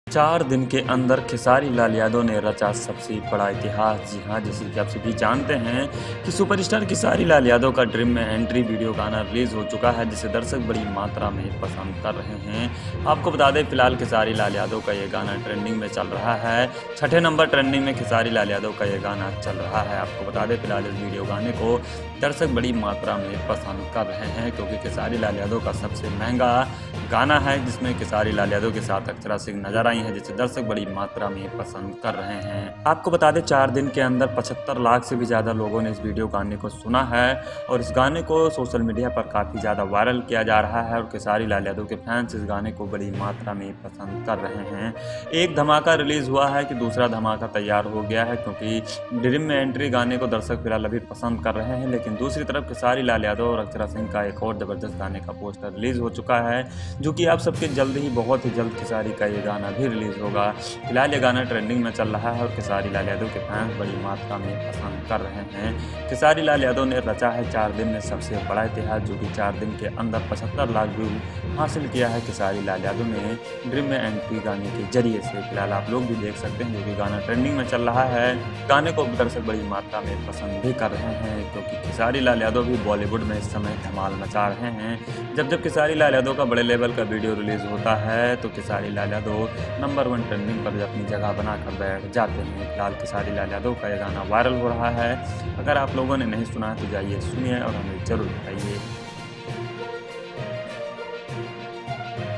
4 दिन के अंदर खेसारी लाल यादव ने रचा सबसे बड़ा इतिहास। जी हाँ, जैसे कि आप सभी जानते हैं कि सुपरस्टार खेसारी लाल यादव का ड्रीम में एंट्री वीडियो गाना रिलीज़ हो चुका है, जिसे दर्शक बड़ी मात्रा में पसंद कर रहे हैं। आपको बता दें, फिलहाल खेसारी लाल यादव का ये गाना ट्रेंडिंग में चल रहा है। 6ठे नंबर ट्रेंडिंग में खेसारी लाल यादव का ये गाना चल रहा है। आपको बता दें, फिलहाल इस वीडियो गाने को दर्शक बड़ी मात्रा में पसंद कर रहे हैं, क्योंकि खेसारी लाल यादव का सबसे महंगा गाना है, जिसमें खेसारी लाल यादव के साथ अक्षरा सिंह नजर आई हैं, जिसे दर्शक बड़ी मात्रा में पसंद कर रहे हैं। आपको बता दें, 4 दिन के अंदर 75 लाख से भी ज़्यादा लोगों ने इस वीडियो गाने को सुना है और इस गाने को सोशल मीडिया पर काफ़ी ज़्यादा वायरल किया जा रहा है और खेसारी लाल यादव के फैंस इस गाने को बड़ी मात्रा में पसंद कर रहे हैं। एक धमाका रिलीज़ हुआ है कि दूसरा धमाका तैयार हो गया है, क्योंकि ड्रीम में एंट्री गाने को दर्शक फिलहाल अभी पसंद कर रहे हैं, लेकिन दूसरी तरफ खेसारी लाल यादव और अक्षरा सिंह का एक और ज़बरदस्त गाने का पोस्टर रिलीज़ हो चुका है, जो कि आप सबके जल्द ही, बहुत ही जल्द खेसारी का ये गाना भी रिलीज़ होगा। फिलहाल ये गाना ट्रेंडिंग में चल रहा है और खेसारी लाल यादव के फैंस बड़ी मात्रा में पसंद कर रहे हैं। खेसारी लाल यादव ने रचा है 4 दिन में सबसे बड़ा इतिहास, जो कि 4 दिन के अंदर 75 लाख व्यू हासिल किया है खेसारी लाल यादव ने ड्रीम में एंट्री गाने के जरिए से। फिलहाल आप लोग भी देख सकते हैं, जो कि गाना ट्रेंडिंग में चल रहा है। गाने को दर्शक बड़ी मात्रा में पसंद भी कर रहे हैं, क्योंकि खेसारी लाल यादव भी बॉलीवुड में इस समय धमाल मचा रहे हैं। जब खेसारी लाल यादव का बड़े लेवल का वीडियो रिलीज़ होता है, तो खेसारी लाल यादव नंबर 1 ट्रेंडिंग पर अपनी जगह बनाकर बैठ जाते हैं। फिलहाल खेसारी लाल यादव का ये गाना वायरल हो रहा है। अगर आप लोगों ने नहीं सुना है तो जाइए सुनिए और हमें ज़रूर बताइए।